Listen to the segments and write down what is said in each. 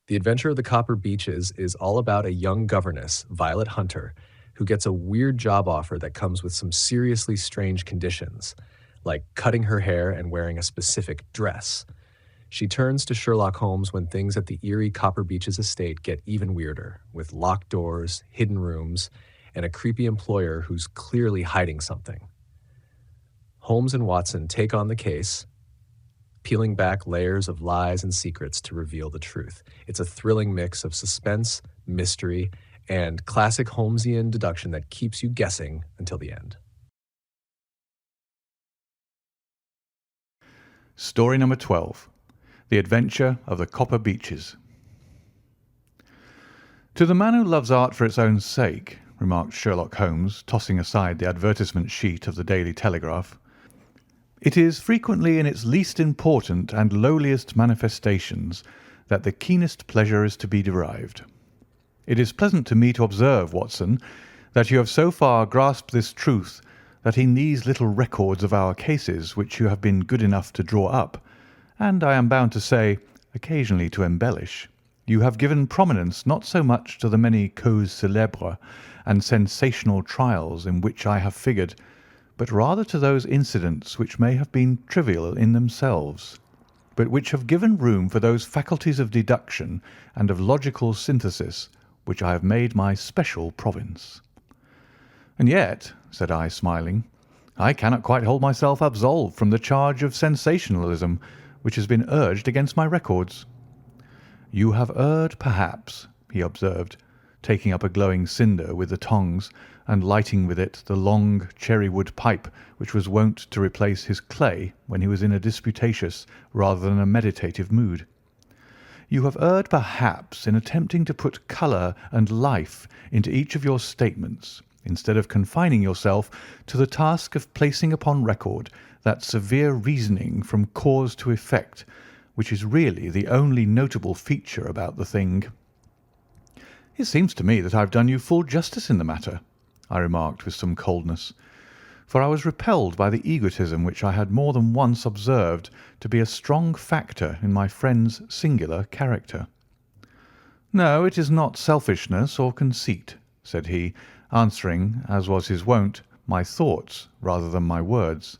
The Adventure of the Copper Beeches is all about a young governess, Violet Hunter, who gets a weird job offer that comes with some seriously strange conditions, like cutting her hair and wearing a specific dress. She turns to Sherlock Holmes when things at the eerie Copper Beeches estate get even weirder, with locked doors, hidden rooms, and a creepy employer who's clearly hiding something. Holmes and Watson take on the case, peeling back layers of lies and secrets to reveal the truth. It's a thrilling mix of suspense, mystery, and classic Holmesian deduction that keeps you guessing until the end. Story number 12. The Adventure of the Copper Beeches. "To the man who loves art for its own sake," remarked Sherlock Holmes, tossing aside the advertisement sheet of the Daily Telegraph, "it is frequently in its least important and lowliest manifestations that the keenest pleasure is to be derived. It is pleasant to me to observe, Watson, that you have so far grasped this truth, that in these little records of our cases which you have been good enough to draw up, and I am bound to say, occasionally to embellish, you have given prominence not so much to the many causes célèbres and sensational trials in which I have figured, but rather to those incidents which may have been trivial in themselves, but which have given room for those faculties of deduction and of logical synthesis which I have made my special province." "And yet," said I, smiling, "I cannot quite hold myself absolved from the charge of sensationalism which has been urged against my records." "You have erred, perhaps," he observed, taking up a glowing cinder with the tongs and lighting with it the long cherry-wood pipe which was wont to replace his clay when he was in a disputatious rather than a meditative mood. "You have erred, perhaps, in attempting to put colour and life into each of your statements, instead of confining yourself to the task of placing upon record that severe reasoning from cause to effect, which is really the only notable feature about the thing." "It seems to me that I have done you full justice in the matter," I remarked with some coldness, for I was repelled by the egotism which I had more than once observed to be a strong factor in my friend's singular character. "No, it is not selfishness or conceit," said he, answering, as was his wont, my thoughts rather than my words.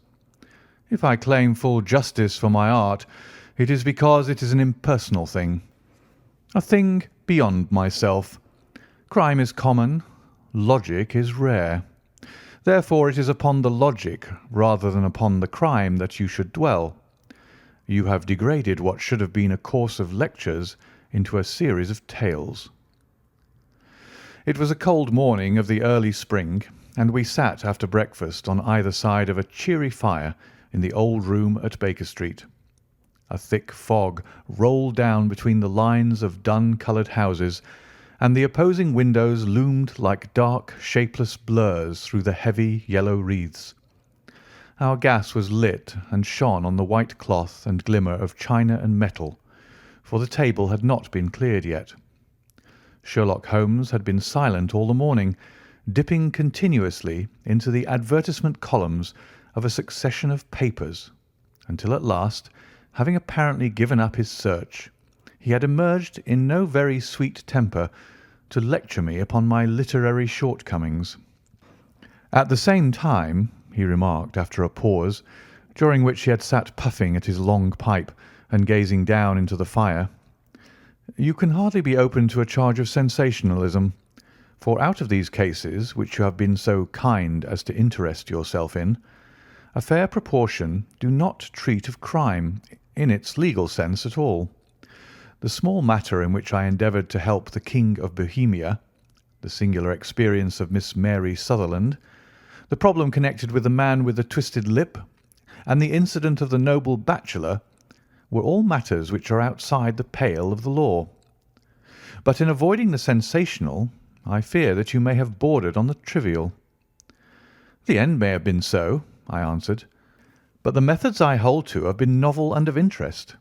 "If I claim full justice for my art, it is because it is an impersonal thing, a thing beyond myself. Crime is common, logic is rare. Therefore it is upon the logic rather than upon the crime that you should dwell. You have degraded what should have been a course of lectures into a series of tales." It was a cold morning of the early spring, and we sat after breakfast on either side of a cheery fire in the old room at Baker Street. A thick fog rolled down between the lines of dun-coloured houses, and the opposing windows loomed like dark, shapeless blurs through the heavy yellow wreaths. Our gas was lit and shone on the white cloth and glimmer of china and metal, for the table had not been cleared yet. Sherlock Holmes had been silent all the morning, dipping continuously into the advertisement columns of a succession of papers, until at last, having apparently given up his search, he had emerged in no very sweet temper to lecture me upon my literary shortcomings. "At the same time," he remarked after a pause, during which he had sat puffing at his long pipe and gazing down into the fire, "you can hardly be open to a charge of sensationalism, for out of these cases which you have been so kind as to interest yourself in, a fair proportion do not treat of crime in its legal sense at all. The small matter in which I endeavoured to help the King of Bohemia, the singular experience of Miss Mary Sutherland, the problem connected with the man with the twisted lip, and the incident of the noble bachelor, were all matters which are outside the pale of the law. But in avoiding the sensational, I fear that you may have bordered on the trivial." "The end may have been so," I answered, "but the methods I hold to have been novel and of interest."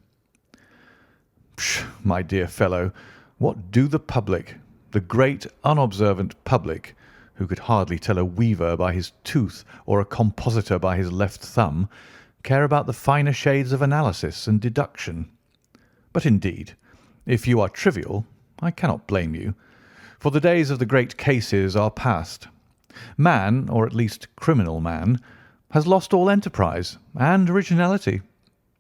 "Pshaw, my dear fellow, what do the public, the great unobservant public, who could hardly tell a weaver by his tooth or a compositor by his left thumb, care about the finer shades of analysis and deduction? But indeed, If you are trivial, I cannot blame you, for the days of the great cases are past. Man, or at least criminal man, has lost all enterprise and originality.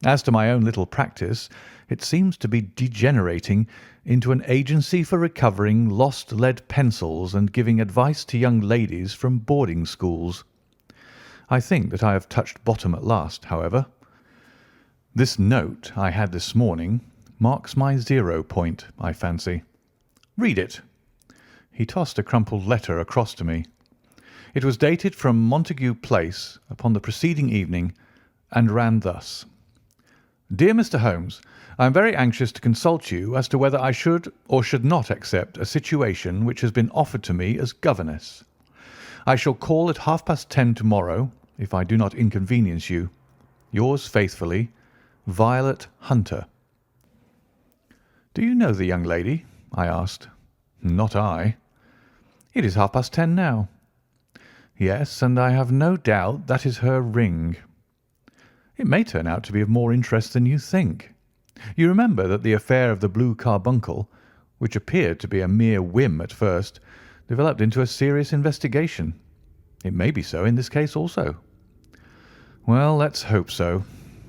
As to my own little practice, it seems to be degenerating into an agency for recovering lost lead pencils and giving advice to young ladies from boarding schools. I think that I have touched bottom at last, however. This note I had this morning marks my 0 point, I fancy. Read it." He tossed a crumpled letter across to me. It was dated from Montague Place upon the preceding evening, and ran thus: "Dear Mr. Holmes, I am very anxious to consult you as to whether I should or should not accept a situation which has been offered to me as governess. I shall call at 10:30 to-morrow, if I do not inconvenience you. Yours faithfully, Violet Hunter." "Do you know the young lady?" I asked. "Not I." "It is 10:30 now." "Yes, and I have no doubt that is her ring." "It may turn out to be of more interest than you think. You remember that the affair of the blue carbuncle, which appeared to be a mere whim at first, developed into a serious investigation. It may be so in this case also." "Well, let's hope so.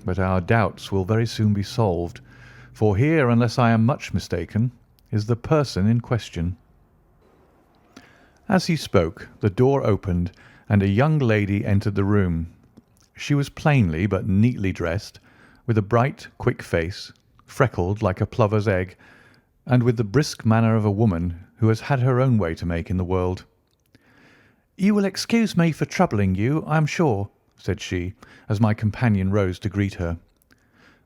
But our doubts will very soon be solved, for here, unless I am much mistaken, is the person in question." As he spoke, the door opened, and a young lady entered the room. She was plainly but neatly dressed, with a bright, quick face, freckled like a plover's egg, and with the brisk manner of a woman who has had her own way to make in the world. "You will excuse me for troubling you, I am sure," said she, as my companion rose to greet her.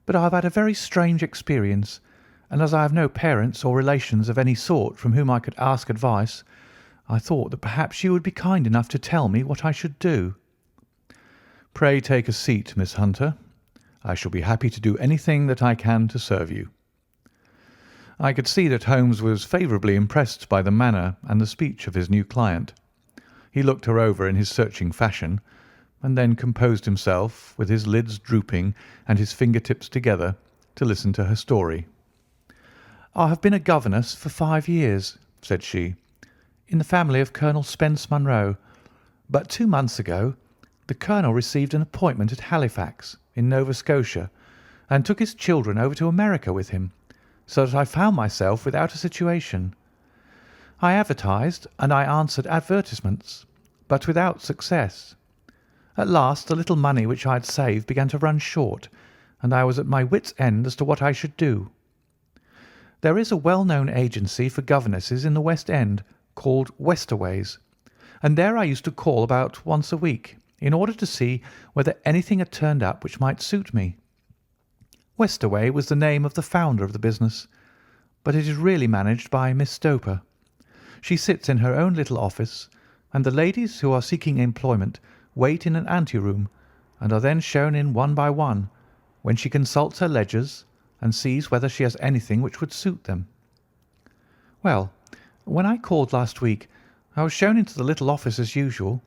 "But I have had a very strange experience, and as I have no parents or relations of any sort from whom I could ask advice, I thought that perhaps you would be kind enough to tell me what I should do." "Pray take a seat, Miss Hunter. I shall be happy to do anything that I can to serve you." I could see that Holmes was favourably impressed by the manner and the speech of his new client. He looked her over in his searching fashion, and then composed himself, with his lids drooping and his finger-tips together, to listen to her story. "I have been a governess for 5 years," said she, "in the family of Colonel Spence Munro, but 2 months ago the colonel received an appointment at Halifax, in Nova Scotia, and took his children over to America with him, so that I found myself without a situation. I advertised and I answered advertisements, but without success. At last the little money which I had saved began to run short, and I was at my wits' end as to what I should do. There is a well-known agency for governesses in the West End called Westaway's, and there I used to call about once a week in order to see whether anything had turned up which might suit me. Westaway was the name of the founder of the business, but it is really managed by Miss Stoper. She sits in her own little office, and the ladies who are seeking employment wait in an ante-room, and are then shown in one by one, when she consults her ledgers and sees whether she has anything which would suit them. Well, when I called last week, I was shown into the little office as usual,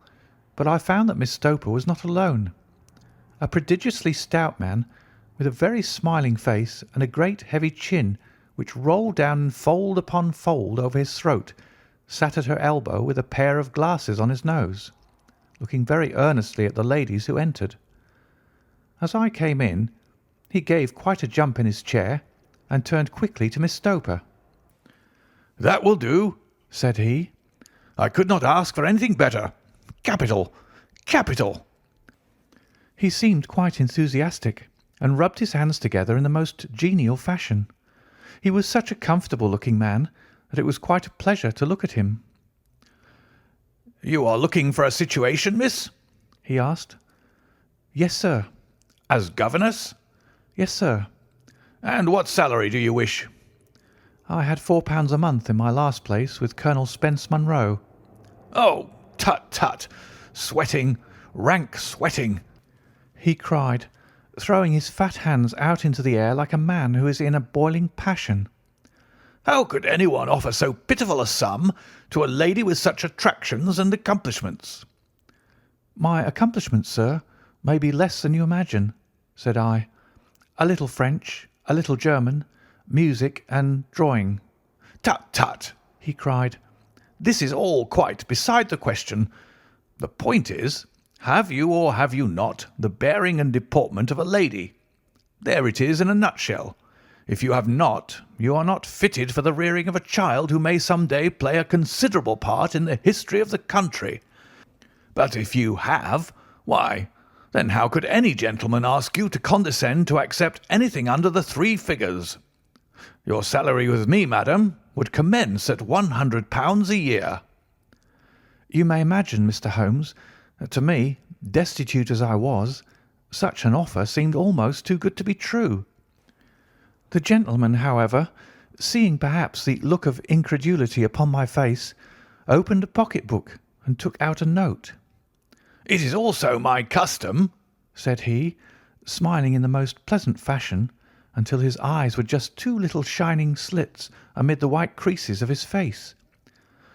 but I found that Miss Stoper was not alone. A prodigiously stout man, with a very smiling face and a great heavy chin which rolled down in fold upon fold over his throat, sat at her elbow with a pair of glasses on his nose, looking very earnestly at the ladies who entered. As I came in, he gave quite a jump in his chair and turned quickly to Miss Stoper. "That will do," said he. "I could not ask for anything better. Capital! Capital!" He seemed quite enthusiastic, and rubbed his hands together in the most genial fashion. He was such a comfortable-looking man that it was quite a pleasure to look at him. "You are looking for a situation, miss?" he asked. "Yes, sir." "As governess?" "Yes, sir." "And what salary do you wish?" "I had £4 a month in my last place with Colonel Spence Munro." "Oh, tut, tut! Sweating, rank sweating!" he cried, throwing his fat hands out into the air like a man who is in a boiling passion. "How could anyone offer so pitiful a sum to a lady with such attractions and accomplishments?" "My accomplishments, sir, may be less than you imagine," said I. "A little French, a little German, music, and drawing. "Tut, tut!" he cried. "This is all quite beside the question. The point is, have you or have you not the bearing and deportment of a lady? There it is in a nutshell. If you have not, you are not fitted for the rearing of a child who may some day play a considerable part in the history of the country. But if you have, why, then how could any gentleman ask you to condescend to accept anything under the 3 figures? Your salary with me, madam, would commence at £100 a year." You may imagine, Mr. Holmes, that to me, destitute as I was, such an offer seemed almost too good to be true. The gentleman, however, seeing perhaps the look of incredulity upon my face, opened a pocket-book and took out a note. "It is also my custom," said he, smiling in the most pleasant fashion, until his eyes were just 2 little shining slits amid the white creases of his face,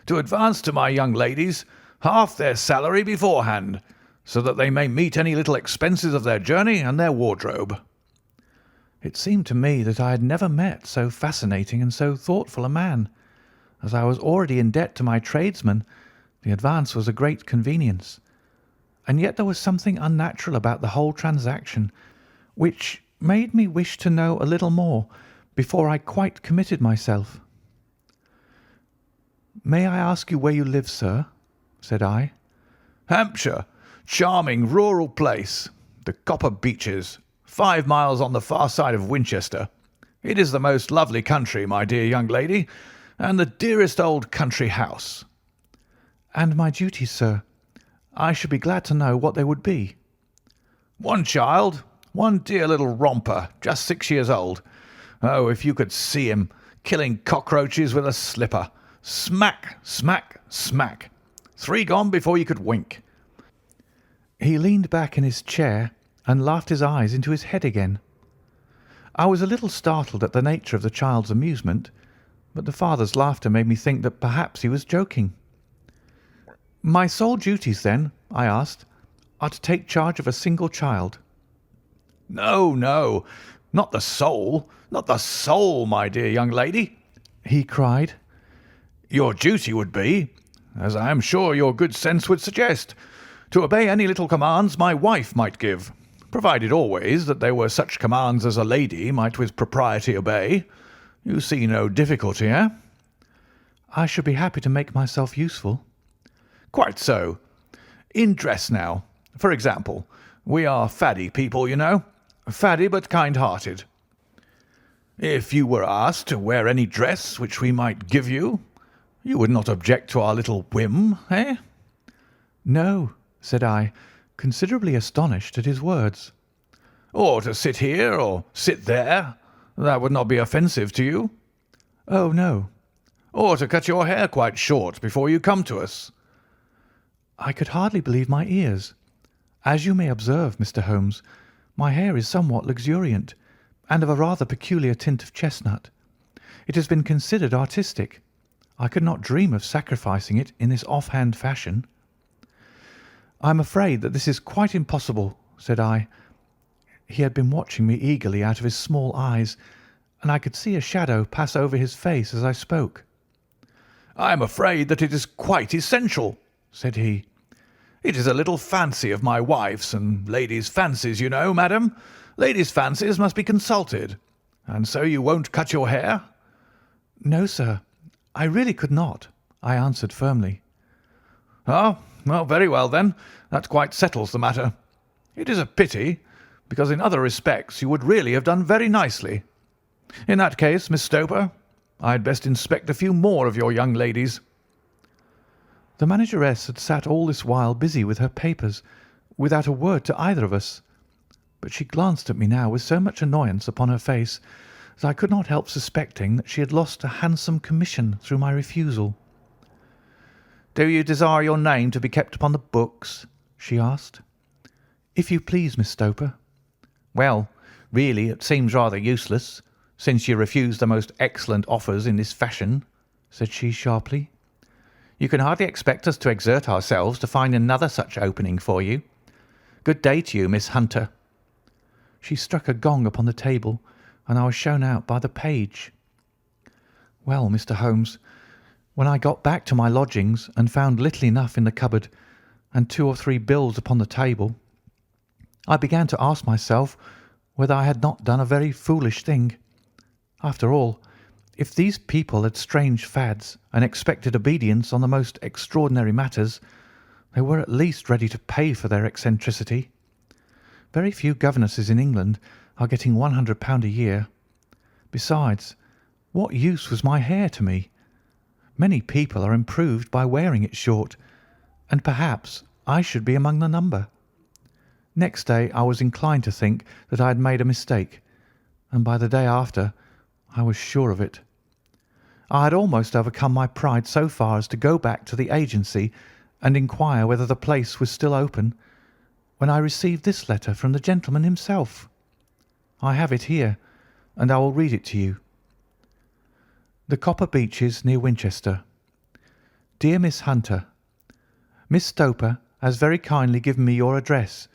"to advance to my young ladies half their salary beforehand, so that they may meet any little expenses of their journey and their wardrobe." It seemed to me that I had never met so fascinating and so thoughtful a man. As I was already in debt to my tradesmen, the advance was a great convenience. And yet there was something unnatural about the whole transaction, which made me wish to know a little more before I quite committed myself. "May I ask you where you live, sir?" said I. "Hampshire. Charming rural place. The Copper Beeches. 5 miles on the far side of Winchester. It is the most lovely country, my dear young lady, and the dearest old country house." "And my duties, sir? I should be glad to know what they would be." "One child, one dear little romper, just 6 years old. Oh, if you could see him killing cockroaches with a slipper. Smack, smack, smack. 3 gone before you could wink." He leaned back in his chair and laughed his eyes into his head again. I was a little startled at the nature of the child's amusement, but the father's laughter made me think that perhaps he was joking. "My sole duties, then," I asked, "are to take charge of a single child?" "No, no, not the sole, not the sole, my dear young lady," he cried. "Your duty would be, as I am sure your good sense would suggest, to obey any little commands my wife might give, provided always that they were such commands as a lady might with propriety obey. You see no difficulty, eh?" "I should be happy to make myself useful." "Quite so. In dress now, for example. We are faddy people, you know. Faddy but kind-hearted. If you were asked to wear any dress which we might give you, you would not object to our little whim, eh?" "No," said I, considerably astonished at his words. "Or to sit here or sit there, that would not be offensive to you?" "Oh, no." "Or to cut your hair quite short before you come to us?" I could hardly believe my ears. As you may observe, Mr. Holmes, my hair is somewhat luxuriant, and of a rather peculiar tint of chestnut. It has been considered artistic. I could not dream of sacrificing it in this off-hand fashion. "I am afraid that this is quite impossible," said I. He had been watching me eagerly out of his small eyes, and I could see a shadow pass over his face as I spoke. "I am afraid that it is quite essential," said he. "It is a little fancy of my wife's, and ladies' fancies, you know, madam. Ladies' fancies must be consulted. And so you won't cut your hair?" "No, sir, I really could not," I answered firmly. "Oh, well, very well then. That quite settles the matter. It is a pity, because in other respects you would really have done very nicely. In that case, Miss Stoper, I had best inspect a few more of your young ladies." The manageress had sat all this while busy with her papers, without a word to either of us, but she glanced at me now with so much annoyance upon her face that I could not help suspecting that she had lost a handsome commission through my refusal. "Do you desire your name to be kept upon the books?" she asked. "If you please, Miss Stoper." "Well, really, it seems rather useless, since you refuse the most excellent offers in this fashion," said she sharply. "You can hardly expect us to exert ourselves to find another such opening for you. Good day to you, Miss Hunter." She struck a gong upon the table, and I was shown out by the page. Well, Mr. Holmes, when I got back to my lodgings and found little enough in the cupboard and 2 or 3 bills upon the table, I began to ask myself whether I had not done a very foolish thing. After all, if these people had strange fads and expected obedience on the most extraordinary matters, they were at least ready to pay for their eccentricity. Very few governesses in England are getting £100 a year. Besides, what use was my hair to me? Many people are improved by wearing it short, and perhaps I should be among the number. Next day I was inclined to think that I had made a mistake, and by the day after I was sure of it. I had almost overcome my pride so far as to go back to the agency and inquire whether the place was still open, when I received this letter from the gentleman himself. I have it here, and I will read it to you. The Copper Beeches, near Winchester. Dear Miss Hunter, Miss Stoper has very kindly given me your address,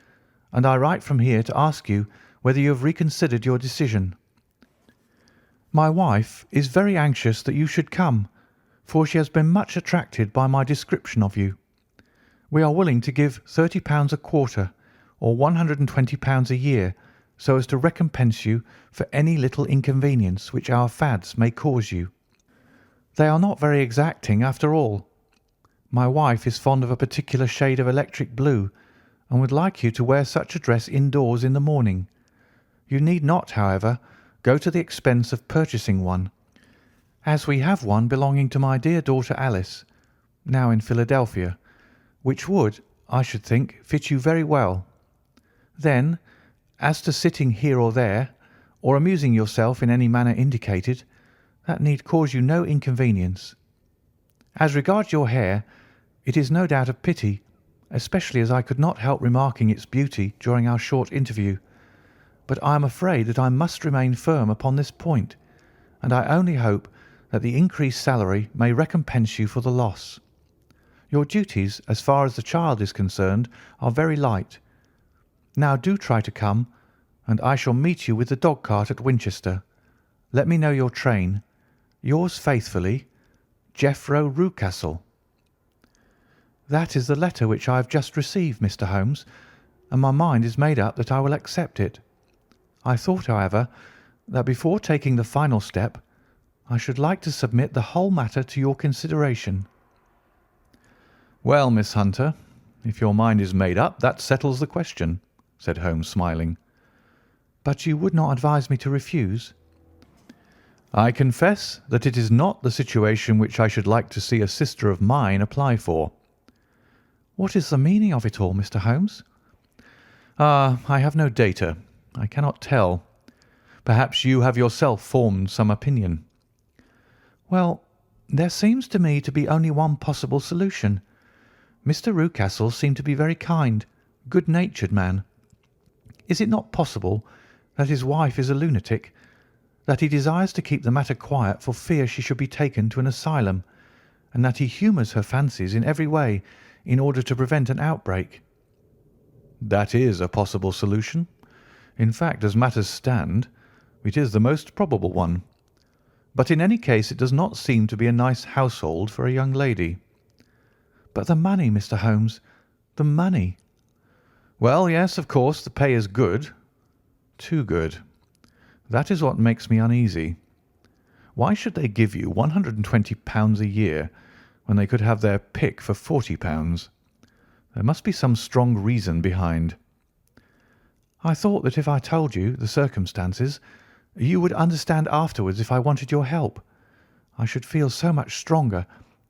and I write from here to ask you whether you have reconsidered your decision. My wife is very anxious that you should come, for she has been much attracted by my description of you. We are willing to give £30 a quarter, or £120 a year, so as to recompense you for any little inconvenience which our fads may cause you. They are not very exacting after all. My wife is fond of a particular shade of electric blue, and would like you to wear such a dress indoors in the morning. You need not, however, go to the expense of purchasing one, as we have one belonging to my dear daughter Alice, now in Philadelphia, which would, I should think, fit you very well. Then, as to sitting here or there, or amusing yourself in any manner indicated, that need cause you no inconvenience. As regards your hair, it is no doubt a pity, especially as I could not help remarking its beauty during our short interview, but I am afraid that I must remain firm upon this point, and I only hope that the increased salary may recompense you for the loss. Your duties, as far as the child is concerned, are very light. Now do try to come, and I shall meet you with the dog-cart at Winchester. Let me know your train. Yours faithfully, Jeffro Rucastle. That is the letter which I have just received, Mr. Holmes, and my mind is made up that I will accept it. I thought, however, that before taking the final step, I should like to submit the whole matter to your consideration. Well, Miss Hunter, if your mind is made up, that settles the question, said Holmes, smiling. But you would not advise me to refuse? I confess that it is not the situation which I should like to see a sister of mine apply for. What is the meaning of it all, Mr. Holmes? I have no data. I cannot tell. Perhaps you have yourself formed some opinion. Well, there seems to me to be only one possible solution. Mr. Rucastle seemed to be very kind, good-natured man. Is it not possible that his wife is a lunatic, that he desires to keep the matter quiet for fear she should be taken to an asylum, and that he humours her fancies in every way in order to prevent an outbreak? That is a possible solution. In fact, as matters stand, it is the most probable one. But in any case it does not seem to be a nice household for a young lady. But the money, Mr. Holmes, the money. Well, yes, of course, the pay is good. Too good. That is what makes me uneasy. Why should they give you £120 a year when they could have their pick for £40? There must be some strong reason behind. I thought that if I told you the circumstances, you would understand afterwards if I wanted your help. I should feel so much stronger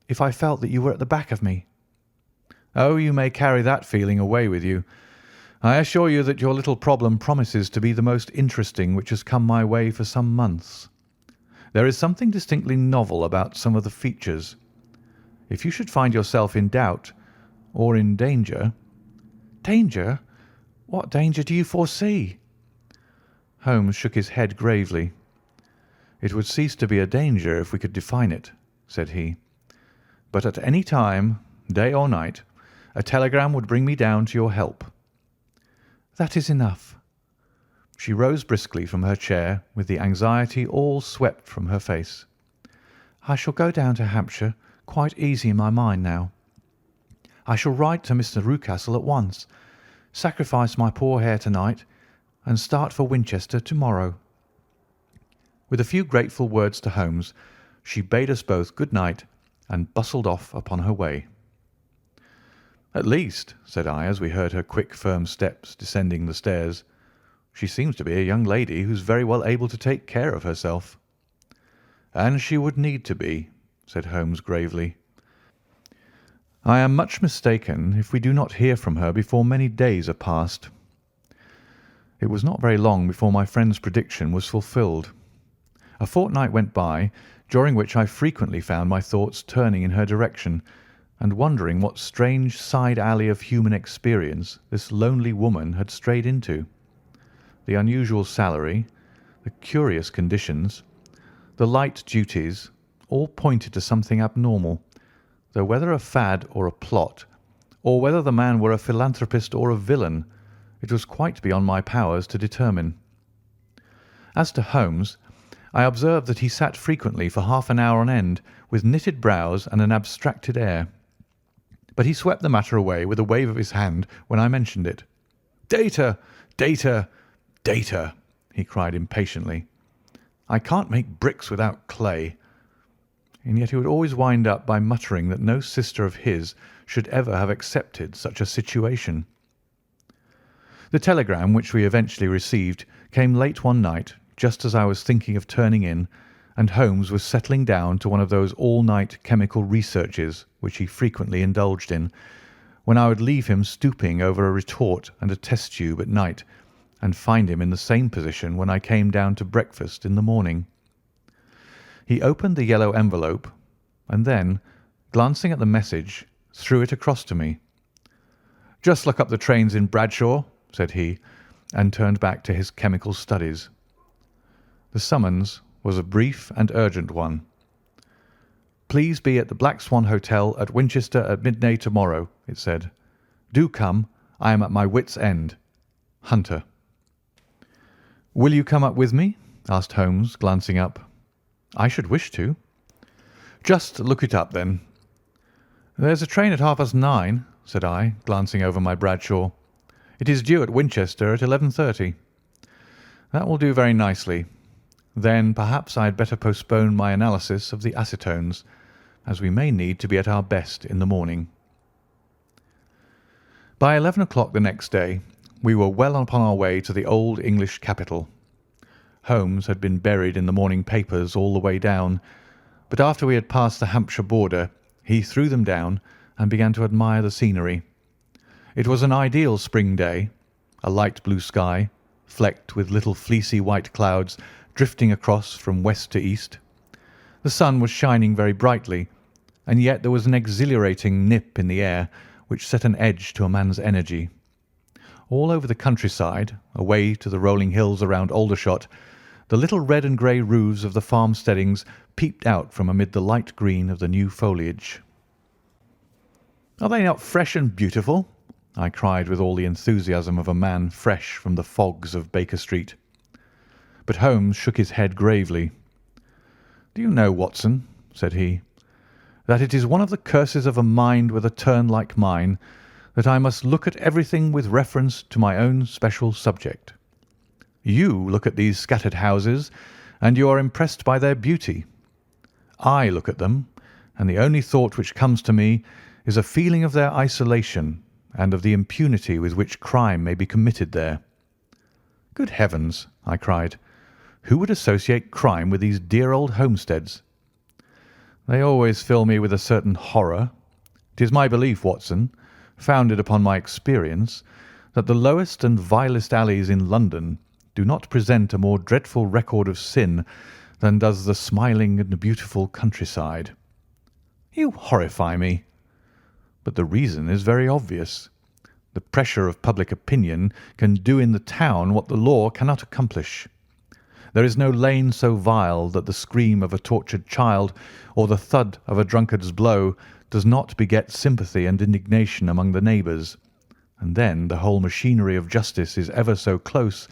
if I felt that you were at the back of me. Oh, you may carry that feeling away with you. I assure you that your little problem promises to be the most interesting which has come my way for some months. There is something distinctly novel about some of the features. If you should find yourself in doubt or in danger— Danger? What danger do you foresee? Holmes shook his head gravely. It would cease to be a danger if we could define it, said he. But at any time, day or night, a telegram would bring me down to your help. That is enough. She rose briskly from her chair with the anxiety all swept from her face. "I shall go down to Hampshire quite easy in my mind now. I shall write to Mr. Rucastle at once, sacrifice my poor hair to-night, and start for Winchester to-morrow." With a few grateful words to Holmes, she bade us both good night and bustled off upon her way. "At least," said I, as we heard her quick, firm steps descending the stairs, "she seems to be a young lady who's very well able to take care of herself." "And she would need to be," said Holmes gravely. "I am much mistaken if we do not hear from her before many days are past." It was not very long before my friend's prediction was fulfilled. A fortnight went by, during which I frequently found my thoughts turning in her direction, and wondering what strange side alley of human experience this lonely woman had strayed into. The unusual salary, the curious conditions, the light duties, all pointed to something abnormal, though whether a fad or a plot, or whether the man were a philanthropist or a villain, it was quite beyond my powers to determine. As to Holmes, I observed that he sat frequently for half an hour on end with knitted brows and an abstracted air. But he swept the matter away with a wave of his hand when I mentioned it. "Data! Data! Data!" he cried impatiently. "I can't make bricks without clay." And yet he would always wind up by muttering that no sister of his should ever have accepted such a situation. The telegram which we eventually received came late one night, just as I was thinking of turning in, and Holmes was settling down to one of those all-night chemical researches which he frequently indulged in, when I would leave him stooping over a retort and a test tube at night, and find him in the same position when I came down to breakfast in the morning. He opened the yellow envelope, and then, glancing at the message, threw it across to me. "Just look up the trains in Bradshaw," said he, and turned back to his chemical studies. The summons was a brief and urgent one. "Please be at the Black Swan Hotel at Winchester at midday tomorrow," it said. "Do come. I am at my wit's end. Hunter." "Will you come up with me?" asked Holmes, glancing up. "I should wish to." "Just look it up, then." "There's a train at 9:30, said I, glancing over my Bradshaw. "It is due at Winchester at 11:30. "That will do very nicely. Then perhaps I had better postpone my analysis of the acetones, as we may need to be at our best in the morning." By 11 o'clock the next day we were well upon our way to the old English capital. Holmes had been buried in the morning papers all the way down, but after we had passed the Hampshire border he threw them down and began to admire the scenery. It was an ideal spring day, a light blue sky, flecked with little fleecy white clouds drifting across from west to east. The sun was shining very brightly, and yet there was an exhilarating nip in the air which set an edge to a man's energy. All over the countryside, away to the rolling hills around Aldershot, the little red and grey roofs of the farmsteadings peeped out from amid the light green of the new foliage. "Are they not fresh and beautiful?" I cried with all the enthusiasm of a man fresh from the fogs of Baker Street. But Holmes shook his head gravely. "Do you know, Watson," said he, "that it is one of the curses of a mind with a turn like mine that I must look at everything with reference to my own special subject. You look at these scattered houses, and you are impressed by their beauty. I look at them, and the only thought which comes to me is a feeling of their isolation and of the impunity with which crime may be committed there." "Good heavens!" I cried. "Who would associate crime with these dear old homesteads?" "They always fill me with a certain horror. It is my belief, Watson, founded upon my experience, that the lowest and vilest alleys in London do not present a more dreadful record of sin than does the smiling and beautiful countryside." "You horrify me." "But the reason is very obvious. The pressure of public opinion can do in the town what the law cannot accomplish. There is no lane so vile that the scream of a tortured child or the thud of a drunkard's blow does not beget sympathy and indignation among the neighbours, and then the whole machinery of justice is ever so close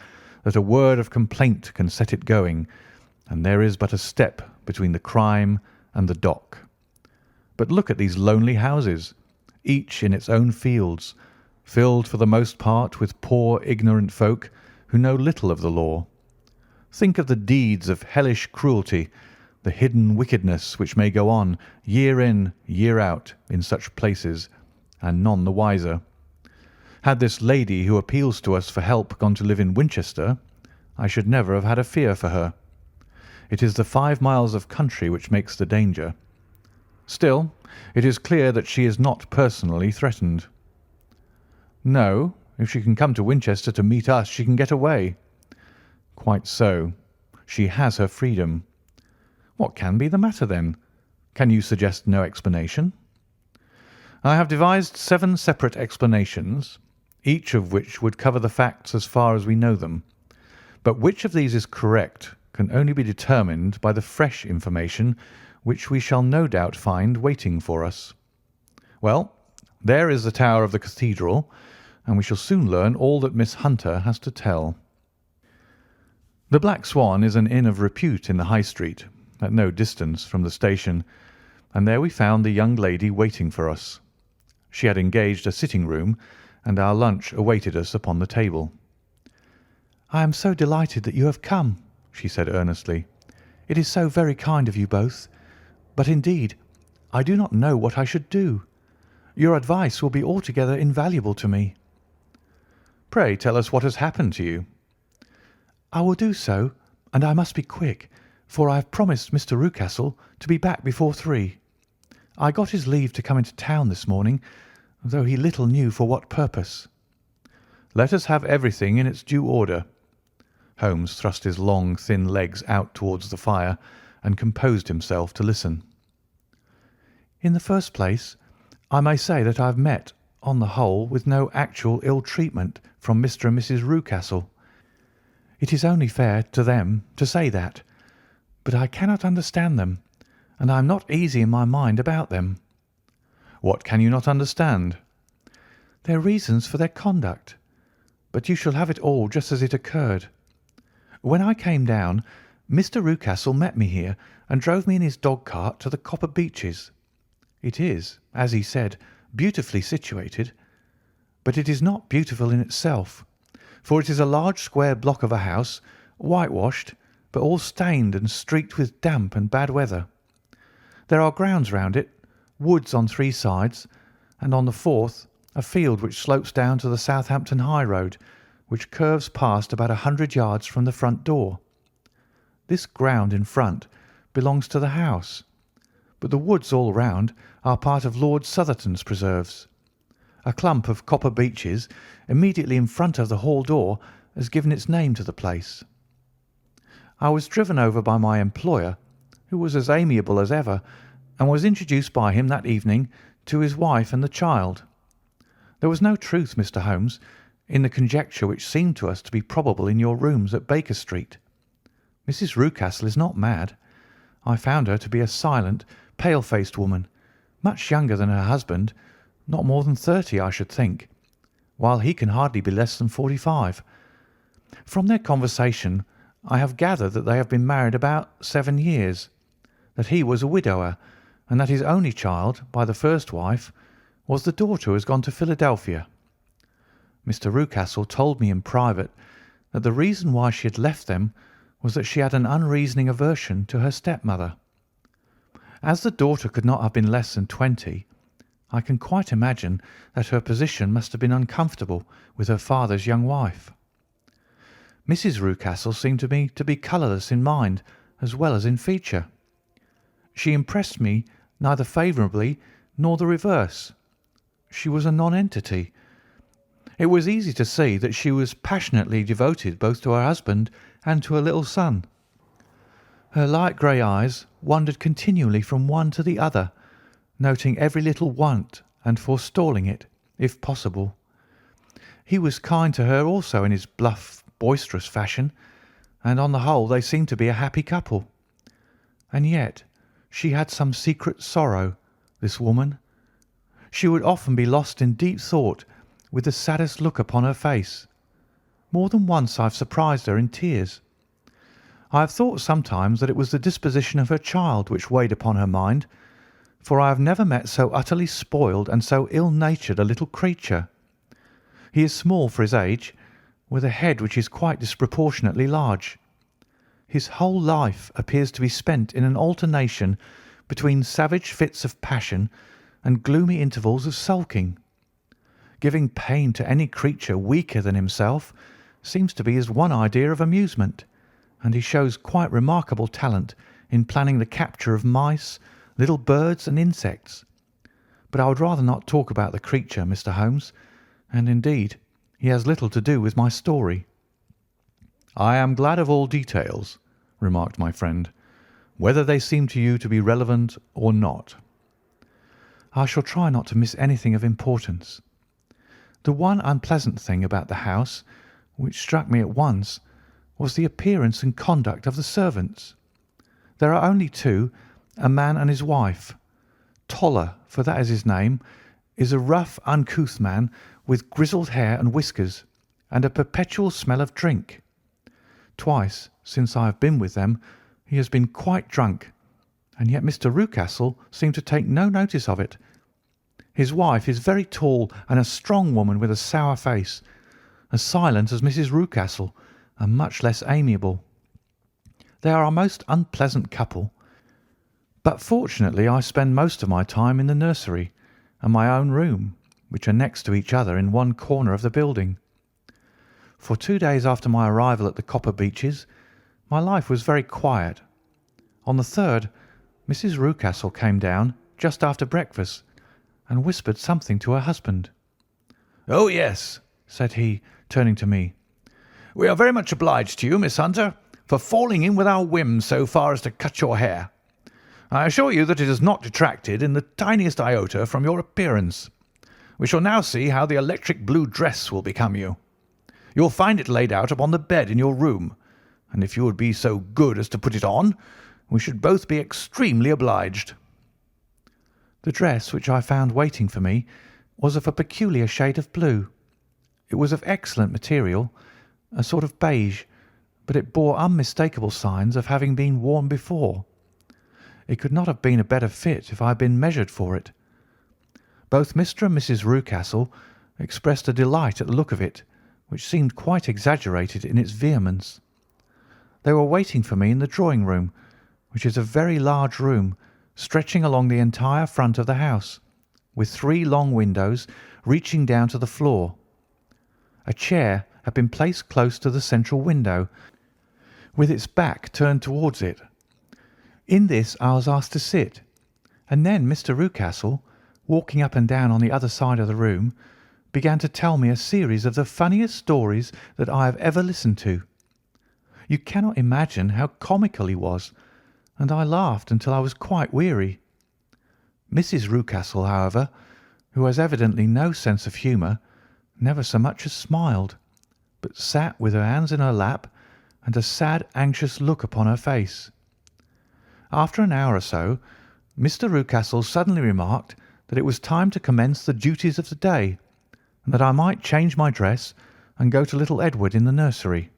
that a word of complaint can set it going, and there is but a step between the crime and the dock. But look at these lonely houses, each in its own fields, filled for the most part with poor ignorant folk who know little of the law. Think of the deeds of hellish cruelty, the hidden wickedness which may go on year in, year out in such places, and none the wiser. Had this lady who appeals to us for help gone to live in Winchester, I should never have had a fear for her. It is the 5 miles of country which makes the danger. Still, it is clear that she is not personally threatened. No, if she can come to Winchester to meet us, she can get away. Quite so. She has her freedom. What can be the matter, then? Can you suggest no explanation? I have devised 7 separate explanations, each of which would cover the facts as far as we know them. But which of these is correct can only be determined by the fresh information which we shall no doubt find waiting for us. Well, there is the tower of the cathedral, and we shall soon learn all that Miss Hunter has to tell. The Black Swan is an inn of repute in the High Street, at no distance from the station, and there we found the young lady waiting for us. She had engaged a sitting room, and our lunch awaited us upon the table. "I am so delighted that you have come," she said earnestly. "It is so very kind of you both. But indeed, I do not know what I should do. Your advice will be altogether invaluable to me." "Pray tell us what has happened to you." "I will do so, and I must be quick, for I have promised Mr. Rucastle to be back before 3. I got his leave to come into town this morning, though he little knew for what purpose." "Let us have everything in its due order." Holmes thrust his long, thin legs out towards the fire and composed himself to listen. "In the first place, I may say that I have met, on the whole, with no actual ill treatment from Mr. and Mrs. Rucastle. It is only fair to them to say that, but I cannot understand them, and I am not easy in my mind about them." "What can you not understand?" "Their reasons for their conduct. But you shall have it all just as it occurred. When I came down, Mr. Rucastle met me here and drove me in his dog-cart to the Copper Beeches. It is, as he said, beautifully situated, but it is not beautiful in itself, for it is a large square block of a house, whitewashed, but all stained and streaked with damp and bad weather. There are grounds round it, woods on 3 sides, and on the 4th a field which slopes down to the Southampton high road, which curves past about 100 yards from the front door. This ground in front belongs to the house, but the woods all round are part of Lord Southerton's preserves. A clump of copper beeches immediately in front of the hall door has given its name to the place. I was driven over by my employer, who was as amiable as ever, and was introduced by him that evening to his wife and the child. There was no truth, Mr. Holmes, in the conjecture which seemed to us to be probable in your rooms at Baker Street. Mrs. Rucastle is not mad. I found her to be a silent, pale-faced woman, much younger than her husband, not more than 30, I should think, while he can hardly be less than 45. From their conversation I have gathered that they have been married about 7 years, that he was a widower, and that his only child, by the first wife, was the daughter who has gone to Philadelphia. Mr. Rucastle told me in private that the reason why she had left them was that she had an unreasoning aversion to her stepmother. As the daughter could not have been less than 20, I can quite imagine that her position must have been uncomfortable with her father's young wife. Mrs. Rucastle seemed to me to be colourless in mind as well as in feature. She impressed me neither favourably nor the reverse. She was a nonentity. It was easy to see that she was passionately devoted both to her husband and to her little son. Her light grey eyes wandered continually from one to the other, noting every little want and forestalling it, if possible. He was kind to her also in his bluff, boisterous fashion, and on the whole they seemed to be a happy couple. And yet she had some secret sorrow, this woman. She would often be lost in deep thought, with the saddest look upon her face. More than once I've surprised her in tears. I have thought sometimes that it was the disposition of her child which weighed upon her mind, for I have never met so utterly spoiled and so ill-natured a little creature. He is small for his age, with a head which is quite disproportionately large. His whole life appears to be spent in an alternation between savage fits of passion and gloomy intervals of sulking. Giving pain to any creature weaker than himself seems to be his one idea of amusement, and he shows quite remarkable talent in planning the capture of mice, little birds, and insects. But I would rather not talk about the creature, Mr. Holmes, and indeed he has little to do with my story." "I am glad of all details," remarked my friend, "whether they seem to you to be relevant or not." "I shall try not to miss anything of importance. The one unpleasant thing about the house, which struck me at once, was the appearance and conduct of the servants. There are only two, a man and his wife. Toller, for that is his name, is a rough, uncouth man with grizzled hair and whiskers, and a perpetual smell of drink. Twice since I have been with them he has been quite drunk, and yet Mr. Rucastle seemed to take no notice of it. His wife is very tall and a strong woman with a sour face, as silent as Mrs. Rucastle, and much less amiable. They are a most unpleasant couple, but fortunately I spend most of my time in the nursery and my own room, which are next to each other in one corner of the building. For 2 days after my arrival at the Copper Beeches, my life was very quiet. On the third, Mrs. Rucastle came down just after breakfast and whispered something to her husband. "Oh, yes," said he, turning to me. "We are very much obliged to you, Miss Hunter, for falling in with our whim so far as to cut your hair. I assure you that it has not detracted in the tiniest iota from your appearance. We shall now see how the electric blue dress will become you. You will find it laid out upon the bed in your room, and if you would be so good as to put it on, we should both be extremely obliged." The dress which I found waiting for me was of a peculiar shade of blue. It was of excellent material, a sort of beige, but it bore unmistakable signs of having been worn before. It could not have been a better fit if I had been measured for it. Both Mr. and Mrs. Rucastle expressed a delight at the look of it, which seemed quite exaggerated in its vehemence. They were waiting for me in the drawing-room, which is a very large room stretching along the entire front of the house, with 3 long windows reaching down to the floor. A chair had been placed close to the central window, with its back turned towards it. In this I was asked to sit, and then Mr. Rucastle, walking up and down on the other side of the room, began to tell me a series of the funniest stories that I have ever listened to. You cannot imagine how comical he was, and I laughed until I was quite weary. Mrs. Rucastle, however, who has evidently no sense of humour, never so much as smiled, but sat with her hands in her lap and a sad, anxious look upon her face. After an hour or so, Mr. Rucastle suddenly remarked that it was time to commence the duties of the day, and that I might change my dress and go to little Edward in the nursery.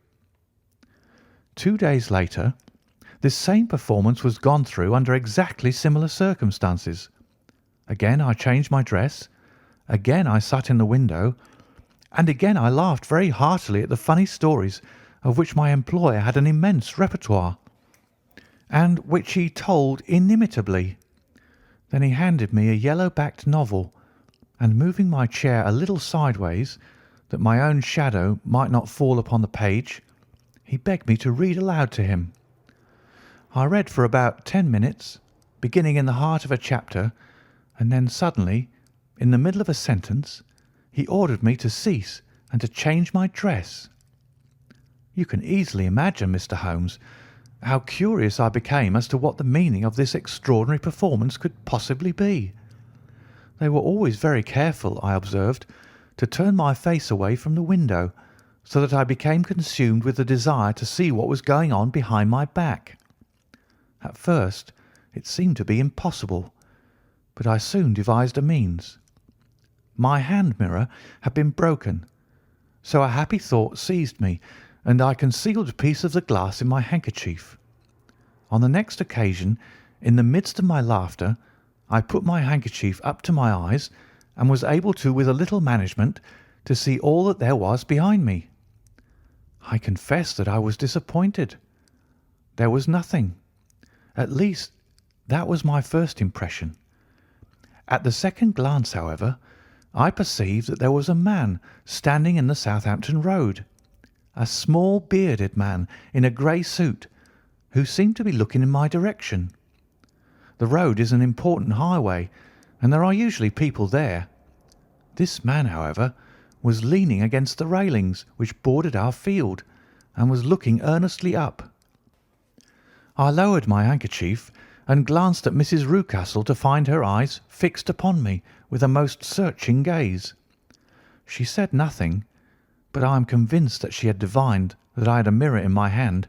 2 days later, this same performance was gone through under exactly similar circumstances. Again I changed my dress, again I sat in the window, and again I laughed very heartily at the funny stories of which my employer had an immense repertoire, and which he told inimitably. Then he handed me a yellow-backed novel, and moving my chair a little sideways, that my own shadow might not fall upon the page, he begged me to read aloud to him. I read for about 10 minutes, beginning in the heart of a chapter, and then suddenly, in the middle of a sentence, he ordered me to cease and to change my dress. You can easily imagine, Mr. Holmes, how curious I became as to what the meaning of this extraordinary performance could possibly be. They were always very careful, I observed, to turn my face away from the window, so that I became consumed with the desire to see what was going on behind my back. At first it seemed to be impossible, but I soon devised a means. My hand mirror had been broken, So a happy thought seized me, and I concealed a piece of the glass in my handkerchief. On the next occasion, in the midst of my laughter, I put my handkerchief up to my eyes and was able to, with a little management, to see all that there was behind me. I confess that I was disappointed. There was nothing. At least, that was my first impression. At the second glance, however, I perceived that there was a man standing in the Southampton Road, a small bearded man in a grey suit, who seemed to be looking in my direction. The road is an important highway, and there are usually people there. This man, however, was leaning against the railings which bordered our field, and was looking earnestly up. I lowered my handkerchief and glanced at Mrs. Rucastle to find her eyes fixed upon me with a most searching gaze. She said nothing, but I am convinced that she had divined that I had a mirror in my hand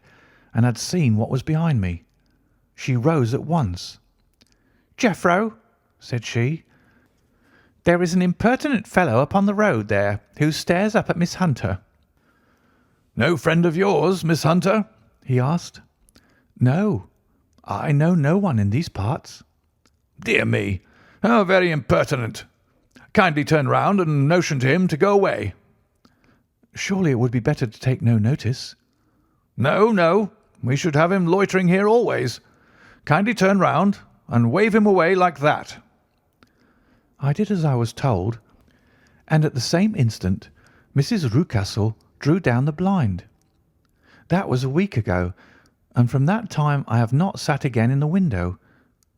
and had seen what was behind me. She rose at once. "Jeffro," said she, "there is an impertinent fellow upon the road there who stares up at Miss Hunter." "No friend of yours, Miss Hunter?" he asked. "No, I know no one in these parts." "Dear me, how very impertinent. Kindly turn round and motion to him to go away." "Surely it would be better to take no notice." "No, no, we should have him loitering here always. Kindly turn round and wave him away like that." I did as I was told, and at the same instant Mrs. Rucastle drew down the blind. That was a week ago, and from that time I have not sat again in the window,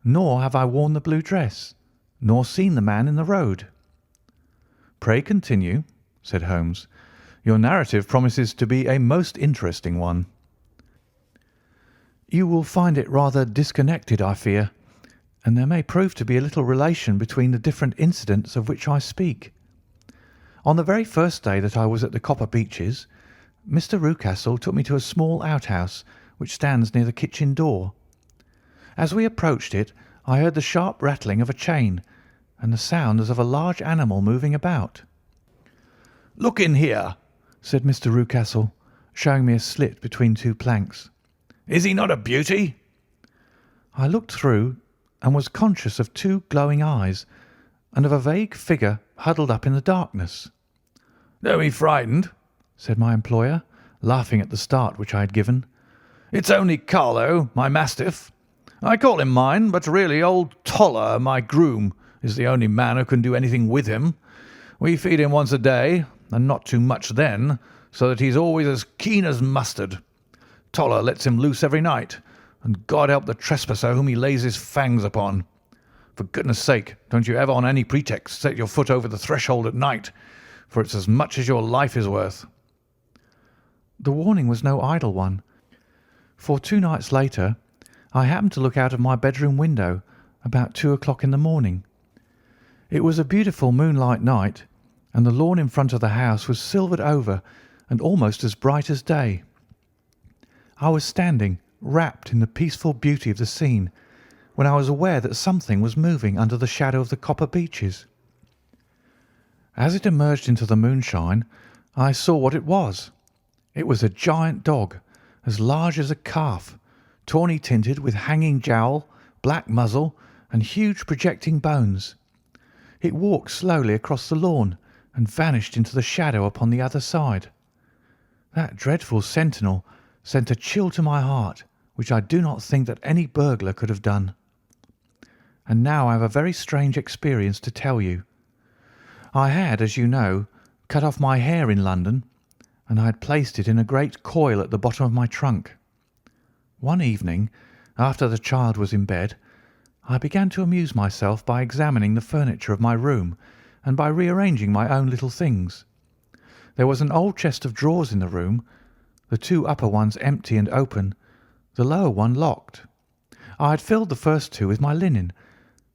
nor have I worn the blue dress, nor seen the man in the road. "Pray continue," said Holmes. "Your narrative promises to be a most interesting one." "You will find it rather disconnected, I fear, and there may prove to be a little relation between the different incidents of which I speak. On the very first day that I was at the Copper Beeches, Mr. Rucastle took me to a small outhouse which stands near the kitchen door. As we approached it, I heard the sharp rattling of a chain and the sound as of a large animal moving about. "Look in here," said Mr. Rucastle, showing me a slit between two planks. "Is he not a beauty?" I looked through and was conscious of two glowing eyes and of a vague figure huddled up in the darkness. "Don't be frightened," said my employer, laughing at the start which I had given. "It's only Carlo, my mastiff. I call him mine, but really old Toller, my groom, is the only man who can do anything with him. We feed him once a day, and not too much then, so that he's always as keen as mustard. Toller lets him loose every night, and God help the trespasser whom he lays his fangs upon. For goodness' sake, don't you ever on any pretext set your foot over the threshold at night, for it's as much as your life is worth." The warning was no idle one, for 2 nights later I happened to look out of my bedroom window about 2 o'clock in the morning. It was a beautiful moonlight night, and the lawn in front of the house was silvered over and almost as bright as day. I was standing, wrapped in the peaceful beauty of the scene, when I was aware that something was moving under the shadow of the Copper Beeches. As it emerged into the moonshine, I saw what it was. It was a giant dog, as large as a calf, tawny tinted with hanging jowl, black muzzle, and huge projecting bones. It walked slowly across the lawn and vanished into the shadow upon the other side. That dreadful sentinel sent a chill to my heart, which I do not think that any burglar could have done. And now I have a very strange experience to tell you. I had, as you know, cut off my hair in London, and I had placed it in a great coil at the bottom of my trunk. One evening, after the child was in bed, I began to amuse myself by examining the furniture of my room and by rearranging my own little things. There was an old chest of drawers in the room, the 2 upper ones empty and open, the lower one locked. I had filled the first 2 with my linen,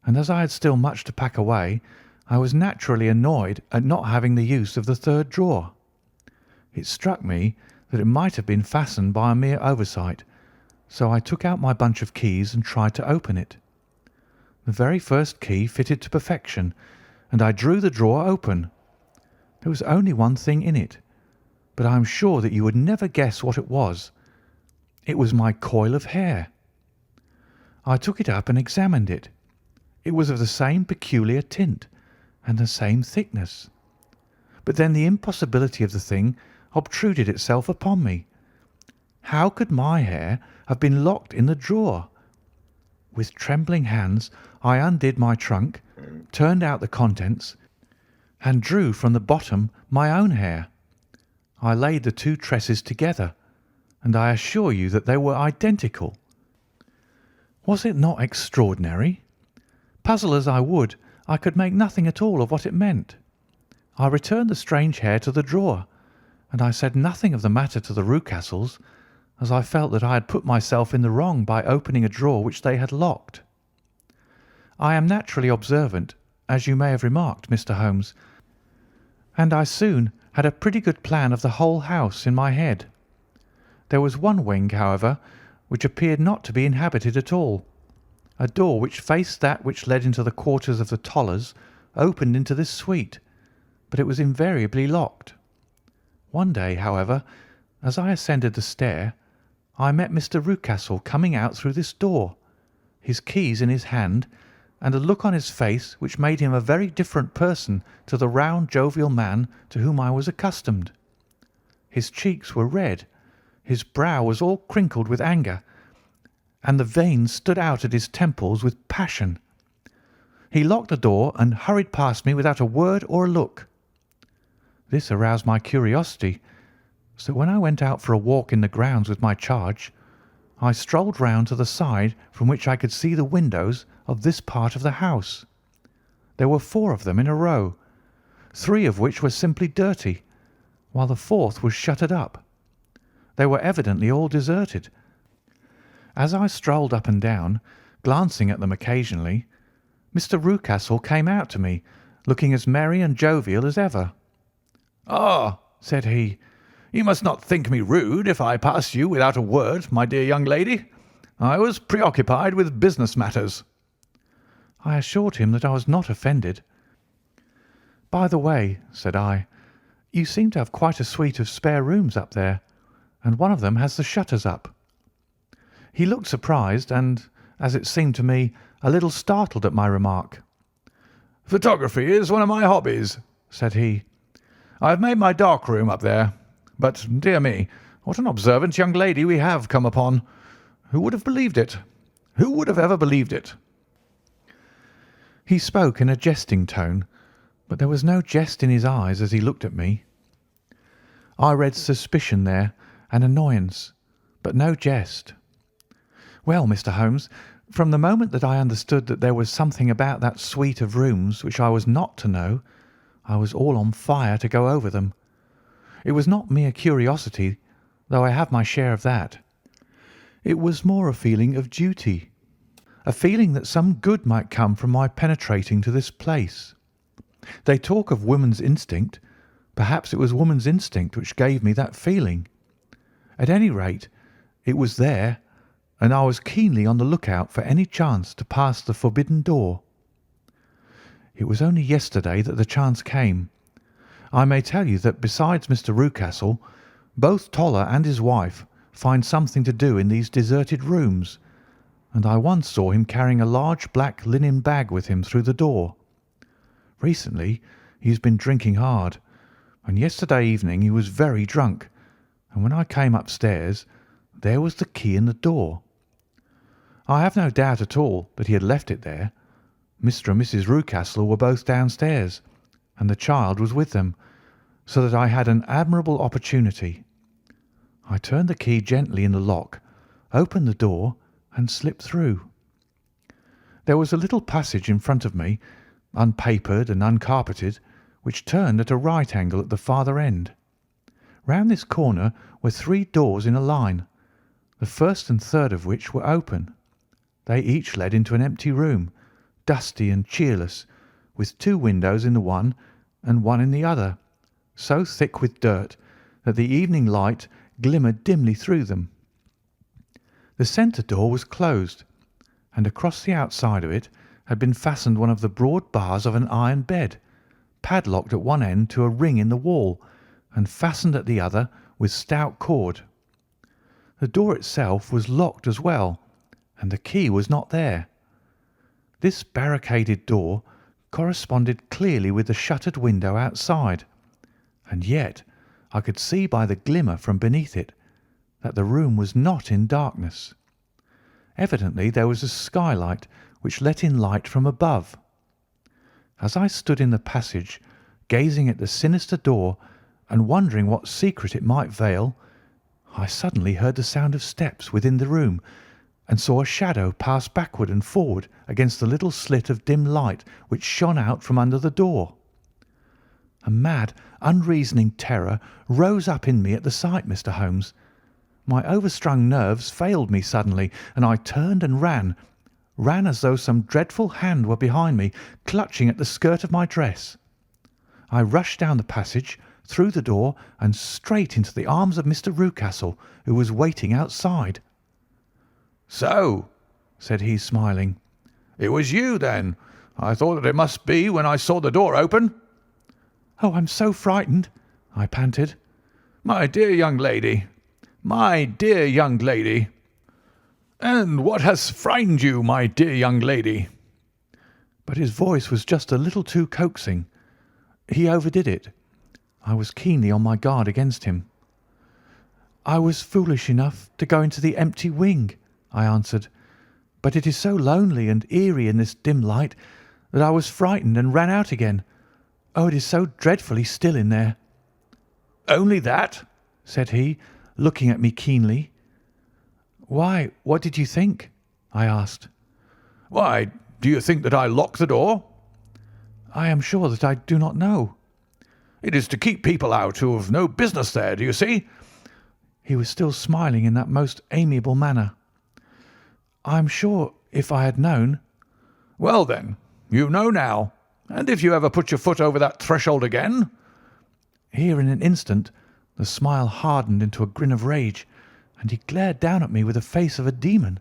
and as I had still much to pack away, I was naturally annoyed at not having the use of the 3rd drawer. It struck me that it might have been fastened by a mere oversight, so I took out my bunch of keys and tried to open it. The very first key fitted to perfection, and I drew the drawer open. There was only one thing in it, but I am sure that you would never guess what it was. It was my coil of hair. I took it up and examined it. It was of the same peculiar tint and the same thickness. But then the impossibility of the thing obtruded itself upon me. How could my hair have been locked in the drawer? With trembling hands I undid my trunk, turned out the contents, and drew from the bottom my own hair. I laid the two tresses together, and I assure you that they were identical. Was it not extraordinary? Puzzle as I would, I could make nothing at all of what it meant. I returned the strange hair to the drawer, and I said nothing of the matter to the Rucastles, as I felt that I had put myself in the wrong by opening a drawer which they had locked. I am naturally observant, as you may have remarked, Mr. Holmes, and I soon had a pretty good plan of the whole house in my head. There was one wing, however, which appeared not to be inhabited at all. A door which faced that which led into the quarters of the Tollers opened into this suite, but it was invariably locked. One day, however, as I ascended the stair, I met Mr. Rucastle coming out through this door, his keys in his hand, and a look on his face which made him a very different person to the round, jovial man to whom I was accustomed. His cheeks were red, his brow was all crinkled with anger, and the veins stood out at his temples with passion. He locked the door and hurried past me without a word or a look. This aroused my curiosity, so when I went out for a walk in the grounds with my charge, I strolled round to the side from which I could see the windows of this part of the house. There were 4 of them in a row, 3 of which were simply dirty, while the 4th was shuttered up. They were evidently all deserted. As I strolled up and down, glancing at them occasionally, Mr. Rucastle came out to me, looking as merry and jovial as ever. "Ah," said he, "you must not think me rude if I pass you without a word, my dear young lady. I was preoccupied with business matters." I assured him that I was not offended. "By the way," said I, "you seem to have quite a suite of spare rooms up there, and one of them has the shutters up." He looked surprised and, as it seemed to me, a little startled at my remark. "Photography is one of my hobbies," said he. "I have made my dark room up there. But, dear me, what an observant young lady we have come upon. Who would have believed it? Who would have ever believed it?" He spoke in a jesting tone, but there was no jest in his eyes as he looked at me. I read suspicion there and annoyance, but no jest. Well, Mr. Holmes, from the moment that I understood that there was something about that suite of rooms which I was not to know, I was all on fire to go over them. It was not mere curiosity, though I have my share of that. It was more a feeling of duty, a feeling that some good might come from my penetrating to this place. They talk of woman's instinct. Perhaps it was woman's instinct which gave me that feeling. At any rate, it was there, and I was keenly on the lookout for any chance to pass the forbidden door. It was only yesterday that the chance came. I may tell you that besides Mr. Rucastle, both Toller and his wife find something to do in these deserted rooms, and I once saw him carrying a large black linen bag with him through the door. Recently he has been drinking hard, and yesterday evening he was very drunk, and when I came upstairs there was the key in the door. I have no doubt at all that he had left it there. Mr. and Mrs. Rucastle were both downstairs, and the child was with them, so that I had an admirable opportunity. I turned the key gently in the lock, opened the door, and slipped through. There was a little passage in front of me, unpapered and uncarpeted, which turned at a right angle at the farther end. Round this corner were 3 doors in a line, the first and third of which were open. They each led into an empty room, dusty and cheerless, with 2 windows in the one and one in the other, so thick with dirt that the evening light glimmered dimly through them. The centre door was closed, and across the outside of it had been fastened one of the broad bars of an iron bed, padlocked at one end to a ring in the wall, and fastened at the other with stout cord. The door itself was locked as well, and the key was not there. This barricaded door corresponded clearly with the shuttered window outside, and yet I could see by the glimmer from beneath it that the room was not in darkness. Evidently there was a skylight which let in light from above. As I stood in the passage, gazing at the sinister door and wondering what secret it might veil, I suddenly heard the sound of steps within the room and saw a shadow pass backward and forward against the little slit of dim light which shone out from under the door. A mad, unreasoning terror rose up in me at the sight, Mr. Holmes. My overstrung nerves failed me suddenly, and I turned and ran as though some dreadful hand were behind me, clutching at the skirt of my dress. I rushed down the passage, through the door, and straight into the arms of Mr. Rucastle, who was waiting outside. "So," said he, smiling, "it was you, then. I thought that it must be when I saw the door open." "Oh, I'm so frightened," I panted. My dear young lady, my dear young lady. And what has frightened you, my dear young lady?" But his voice was just a little too coaxing. He overdid it. I was keenly on my guard against him. "I was foolish enough to go into the empty wing," I answered, "but it is so lonely and eerie in this dim light that I was frightened and ran out again. Oh, it is so dreadfully still in there." "Only that?" said he, looking at me keenly. "Why, what did you think?" I asked. "Why, do you think that I locked the door?" "I am sure that I do not know." "It is to keep people out who have no business there, do you see?" He was still smiling in that most amiable manner. "I am sure if I had known—" "Well, then, you know now. And if you ever put your foot over that threshold again—" Here in an instant the smile hardened into a grin of rage, and he glared down at me with the face of a demon.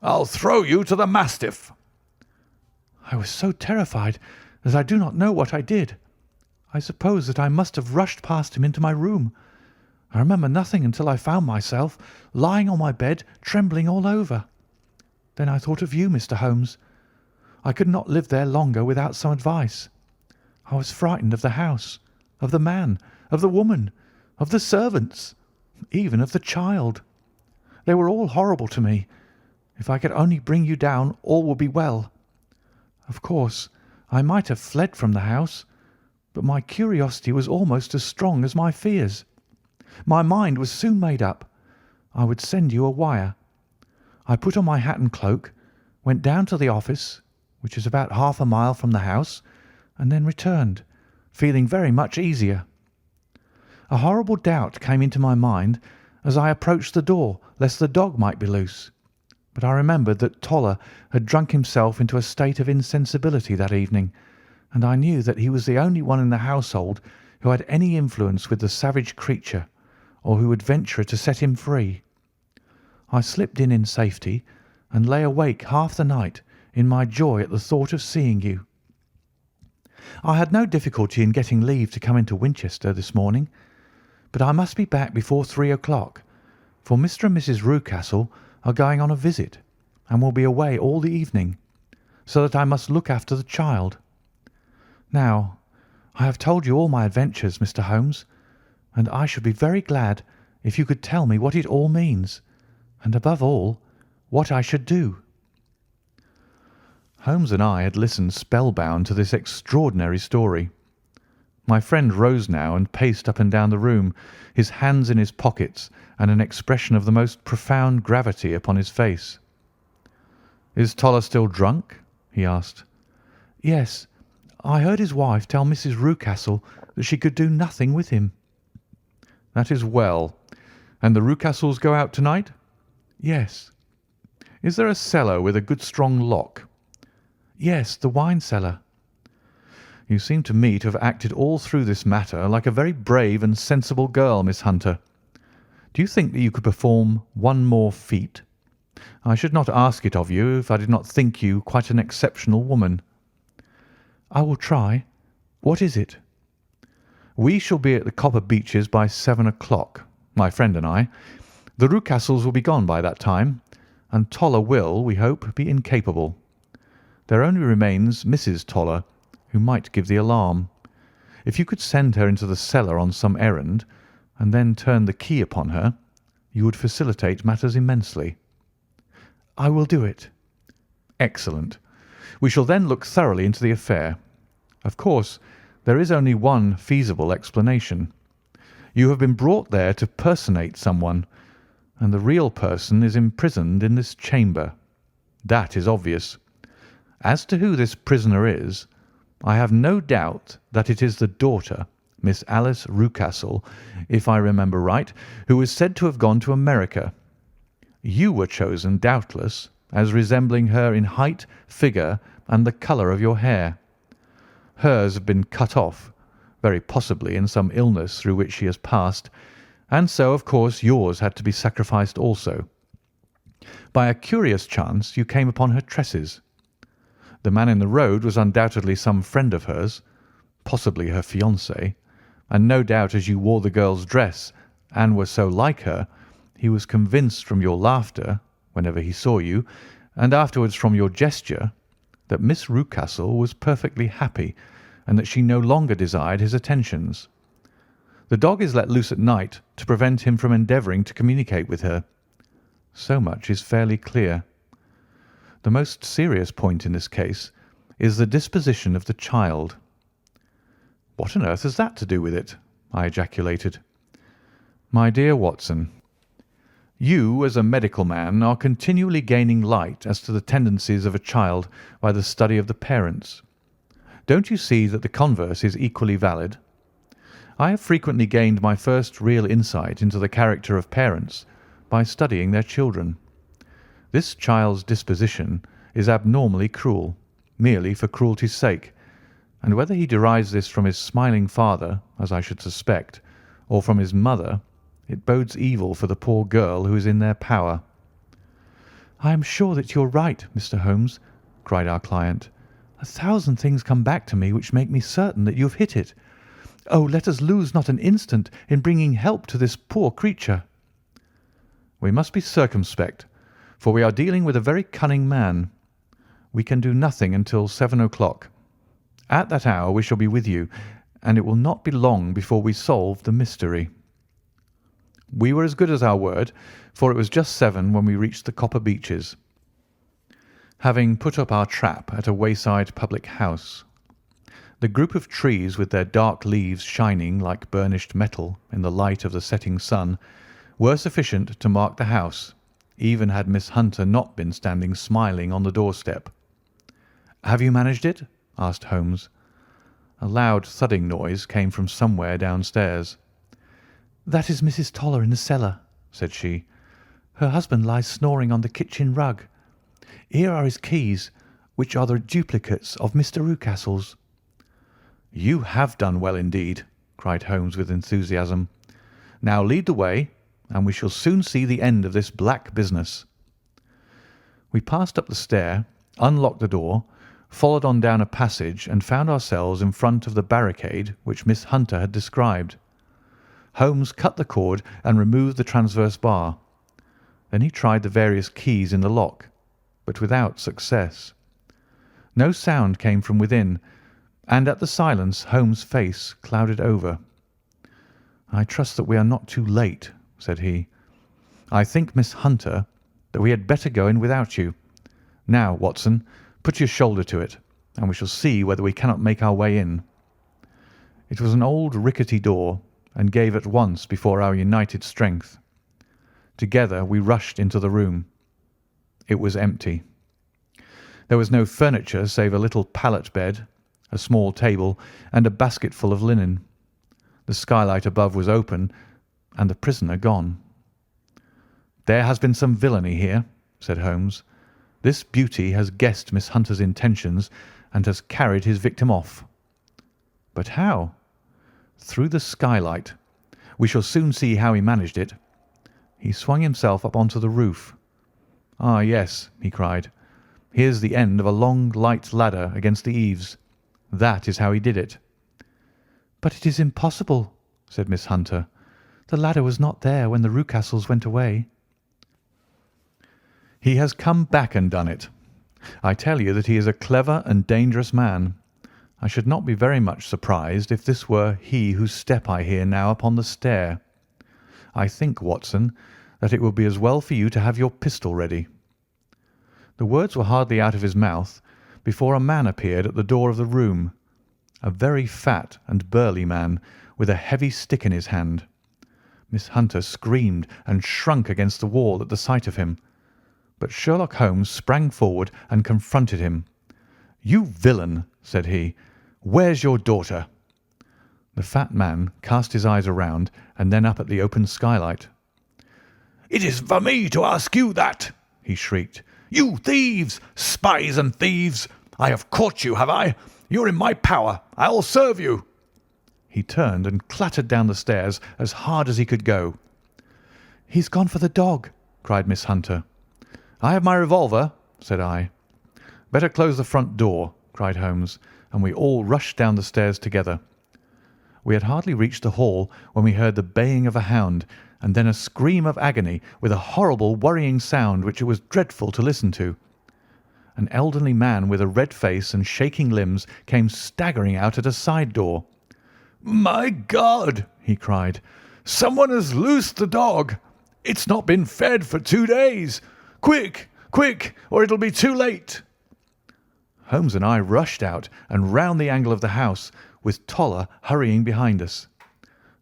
"I'll throw you to the mastiff." I was so terrified that I do not know what I did. I suppose that I must have rushed past him into my room. I remember nothing until I found myself lying on my bed, trembling all over. Then I thought of you, Mr. Holmes. I could not live there longer without some advice. I was frightened of the house, of the man, of the woman, of the servants, even of the child. They were all horrible to me. If I could only bring you down, all would be well. Of course, I might have fled from the house, but my curiosity was almost as strong as my fears. My mind was soon made up. I would send you a wire. I put on my hat and cloak, went down to the office, which is about half a mile from the house, and then returned, feeling very much easier. A horrible doubt came into my mind as I approached the door, lest the dog might be loose. But I remembered that Toller had drunk himself into a state of insensibility that evening, and I knew that he was the only one in the household who had any influence with the savage creature, or who would venture to set him free. I slipped in safety, and lay awake half the night in my joy at the thought of seeing you. I had no difficulty in getting leave to come into Winchester this morning, but I must be back before 3 o'clock, for Mr. and Mrs. Rucastle are going on a visit, and will be away all the evening, so that I must look after the child. Now, I have told you all my adventures, Mr. Holmes, and I should be very glad if you could tell me what it all means, and above all, what I should do." Holmes and I had listened spellbound to this extraordinary story. My friend rose now and paced up and down the room, his hands in his pockets and an expression of the most profound gravity upon his face. "Is Toller still drunk?" he asked. "Yes. I heard his wife tell Mrs. Rucastle that she could do nothing with him." "That is well. And the Rucastles go out tonight?" "Yes." "Is there a cellar with a good strong lock?" "Yes, the wine cellar." "You seem to me to have acted all through this matter like a very brave and sensible girl, Miss Hunter. Do you think that you could perform one more feat? I should not ask it of you if I did not think you quite an exceptional woman." "I will try. What is it?" We shall be at the Copper Beeches by 7 o'clock, my friend and I. The Rucastles will be gone by that time, and Toller will, we hope, be incapable. There only remains Mrs. Toller, who might give the alarm. If you could send her into the cellar on some errand, and then turn the key upon her, you would facilitate matters immensely." "I will do it." "Excellent. We shall then look thoroughly into the affair. Of course, there is only one feasible explanation. You have been brought there to personate someone, and the real person is imprisoned in this chamber. That is obvious. As to who this prisoner is, I have no doubt that it is the daughter, Miss Alice Rucastle, if I remember right, who is said to have gone to America. You were chosen, doubtless, as resembling her in height, figure, and the colour of your hair. Hers have been cut off, very possibly in some illness through which she has passed, and so, of course, yours had to be sacrificed also. By a curious chance you came upon her tresses. The man in the road was undoubtedly some friend of hers, possibly her fiancé, and no doubt as you wore the girl's dress and were so like her, he was convinced from your laughter, whenever he saw you, and afterwards from your gesture, that Miss Rucastle was perfectly happy, and that she no longer desired his attentions. The dog is let loose at night to prevent him from endeavouring to communicate with her. So much is fairly clear. The most serious point in this case is the disposition of the child." "What on earth has that to do with it?" I ejaculated. "My dear Watson, you, as a medical man, are continually gaining light as to the tendencies of a child by the study of the parents. Don't you see that the converse is equally valid? I have frequently gained my first real insight into the character of parents by studying their children. This child's disposition is abnormally cruel, merely for cruelty's sake, and whether he derives this from his smiling father, as I should suspect, or from his mother, it bodes evil for the poor girl who is in their power." "I am sure that you are right, Mr. Holmes," cried our client. "A thousand things come back to me which make me certain that you have hit it. Oh, let us lose not an instant in bringing help to this poor creature." "We must be circumspect, for we are dealing with a very cunning man. We can do nothing until 7 o'clock. At that hour we shall be with you, and it will not be long before we solve the mystery." We were as good as our word, for it was just 7 when we reached the Copper Beeches, having put up our trap at a wayside public house. The group of trees, with their dark leaves shining like burnished metal in the light of the setting sun, were sufficient to mark the house, even had Miss Hunter not been standing smiling on the doorstep. "Have you managed it?" asked Holmes. A loud thudding noise came from somewhere downstairs. "That is Mrs. Toller in the cellar," said she. "Her husband lies snoring on the kitchen rug. Here are his keys, which are the duplicates of Mr. Rucastle's." "You have done well indeed," cried Holmes with enthusiasm. "Now lead the way, and we shall soon see the end of this black business." We passed up the stair, unlocked the door, followed on down a passage, and found ourselves in front of the barricade which Miss Hunter had described. Holmes cut the cord and removed the transverse bar. Then he tried the various keys in the lock, but without success. No sound came from within, and at the silence Holmes' face clouded over. "I trust that we are not too late," said he. "I think, Miss Hunter, that we had better go in without you. Now, Watson, put your shoulder to it, and we shall see whether we cannot make our way in." It was an old rickety door, and gave at once before our united strength. Together we rushed into the room. It was empty. There was no furniture save a little pallet bed, a small table, and a basketful of linen. The skylight above was open, and the prisoner gone. "There has been some villainy here," said Holmes. "This beauty has guessed Miss Hunter's intentions and has carried his victim off." "But how?" "Through the skylight. We shall soon see how he managed it. He swung himself up onto the roof. Ah, yes," he cried. "Here's the end of a long light ladder against the eaves. That is how he did it." "But it is impossible," said Miss Hunter. "The ladder was not there when the Rucastles went away." "He has come back and done it. I tell you that he is a clever and dangerous man. I should not be very much surprised if this were he whose step I hear now upon the stair. I think, Watson, that it would be as well for you to have your pistol ready." The words were hardly out of his mouth before a man appeared at the door of the room, a very fat and burly man with a heavy stick in his hand. Miss Hunter screamed and shrunk against the wall at the sight of him, but Sherlock Holmes sprang forward and confronted him. "You villain," said he, "where's your daughter?" The fat man cast his eyes around and then up at the open skylight. "It is for me to ask you that," he shrieked. "You thieves! Spies and thieves! I have caught you, have I? You're in my power. I'll serve you." He turned and clattered down the stairs as hard as he could go. "He's gone for the dog," cried Miss Hunter. "I have my revolver," said I. "Better close the front door," cried Holmes, and we all rushed down the stairs together. We had hardly reached the hall when we heard the baying of a hound, and then a scream of agony with a horrible worrying sound which it was dreadful to listen to. An elderly man with a red face and shaking limbs came staggering out at a side door. "My God!" he cried. "Someone has loosed the dog. It's not been fed for 2 days. Quick, quick, or it'll be too late." Holmes and I rushed out and round the angle of the house, with Toller hurrying behind us.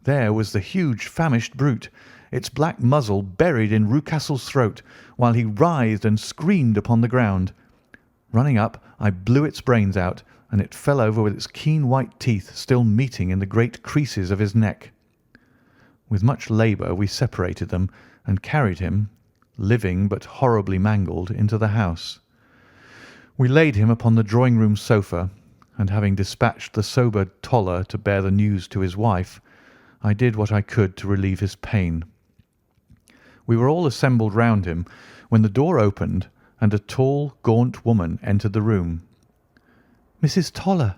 There was the huge famished brute, its black muzzle buried in Rucastle's throat, while he writhed and screamed upon the ground. Running up, I blew its brains out, and it fell over with its keen white teeth still meeting in the great creases of his neck. With much labour we separated them and carried him, living but horribly mangled, into the house. We laid him upon the drawing-room sofa, and having dispatched the sober Toller to bear the news to his wife, I did what I could to relieve his pain. We were all assembled round him when the door opened and a tall, gaunt woman entered the room. "Mrs. Toller!"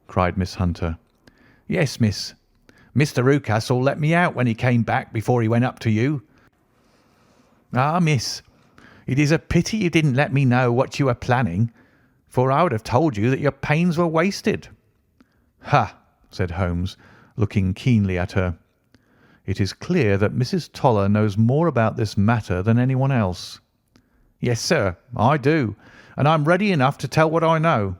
cried Miss Hunter. "Yes, miss. Mr. Rucastle let me out when he came back before he went up to you." "Ah, miss, it is a pity you didn't let me know what you were planning, for I would have told you that your pains were wasted." "Ha!" said Holmes, looking keenly at her. "It is clear that Mrs. Toller knows more about this matter than anyone else." "Yes, sir, I do, and I'm ready enough to tell what I know."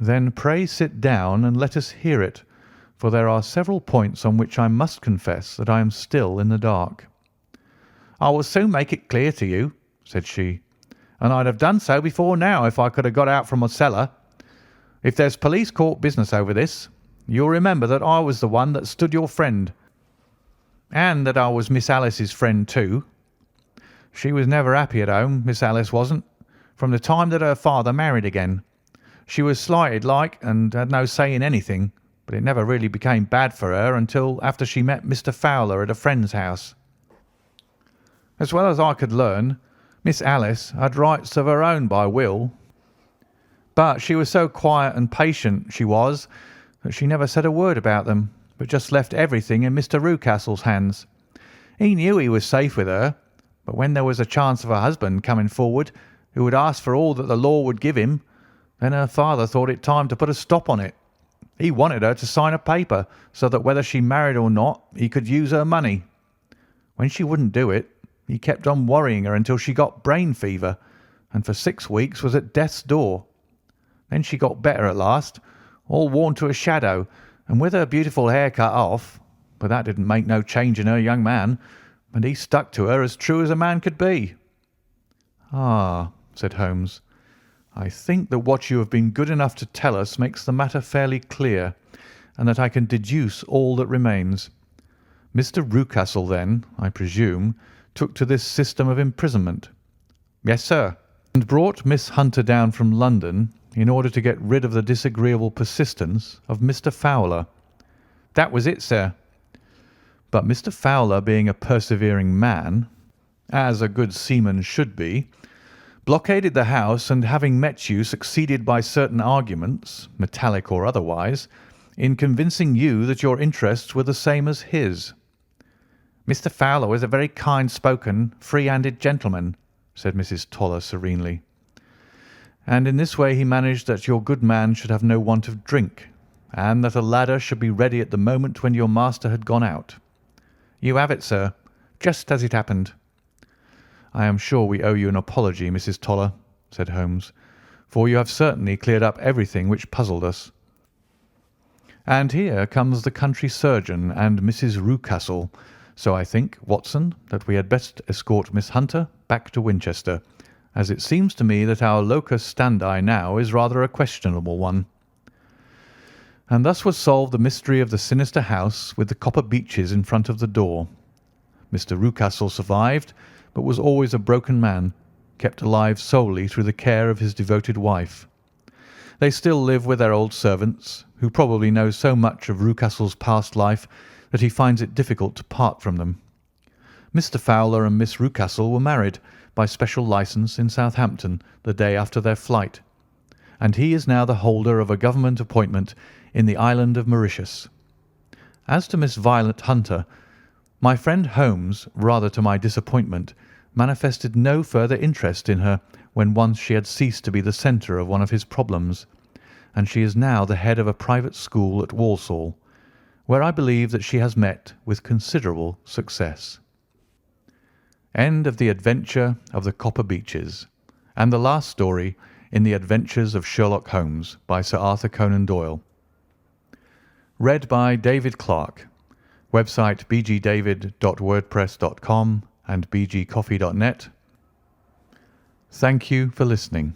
"Then pray sit down and let us hear it, for there are several points on which I must confess that I am still in the dark." "I will soon make it clear to you," said she, "and I'd have done so before now if I could have got out from my cellar. If there's police court business over this, you'll remember that I was the one that stood your friend, and that I was Miss Alice's friend too. She was never happy at home, Miss Alice wasn't, from the time that her father married again. She was slighted like and had no say in anything, but it never really became bad for her until after she met Mr. Fowler at a friend's house. As well as I could learn, Miss Alice had rights of her own by will, but she was so quiet and patient, she was, that she never said a word about them, but just left everything in Mr. Rucastle's hands. He knew he was safe with her, but when there was a chance of a husband coming forward who would ask for all that the law would give him, then her father thought it time to put a stop on it. He wanted her to sign a paper so that whether she married or not, he could use her money. When she wouldn't do it, he kept on worrying her until she got brain fever, and for 6 weeks was at death's door. Then she got better at last, all worn to a shadow, and with her beautiful hair cut off, but that didn't make no change in her young man, and he stuck to her as true as a man could be." "Ah," said Holmes, "I think that what you have been good enough to tell us makes the matter fairly clear, and that I can deduce all that remains. Mr. Rucastle, then, I presume, took to this system of imprisonment." "Yes, sir." "And brought Miss Hunter down from London in order to get rid of the disagreeable persistence of Mr. Fowler." "That was it, sir." "But Mr. Fowler, being a persevering man, as a good seaman should be, blockaded the house, and having met you, succeeded by certain arguments, metallic or otherwise, in convincing you that your interests were the same as his." "Mr. Fowler was a very kind-spoken, free-handed gentleman," said Mrs. Toller serenely. "And in this way he managed that your good man should have no want of drink, and that a ladder should be ready at the moment when your master had gone out." "You have it, sir, just as it happened." "I am sure we owe you an apology, Mrs. Toller," said Holmes, "for you have certainly cleared up everything which puzzled us. And here comes the country surgeon and Mrs. Rucastle, so I think, Watson, that we had best escort Miss Hunter back to Winchester, as it seems to me that our locus standi now is rather a questionable one." And thus was solved the mystery of the sinister house with the copper beeches in front of the door. Mr. Rucastle survived, but was always a broken man, kept alive solely through the care of his devoted wife. They still live with their old servants, who probably know so much of Rucastle's past life that he finds it difficult to part from them. Mr. Fowler and Miss Rucastle were married by special licence in Southampton the day after their flight, and he is now the holder of a government appointment in the island of Mauritius. As to Miss Violet Hunter, my friend Holmes, rather to my disappointment, manifested no further interest in her when once she had ceased to be the centre of one of his problems, and she is now the head of a private school at Walsall, where I believe that she has met with considerable success. End of The Adventure of the Copper Beeches, and the last story in The Adventures of Sherlock Holmes by Sir Arthur Conan Doyle. Read by David Clarke. Website bgdavid.wordpress.com and bgcoffee.net. Thank you for listening.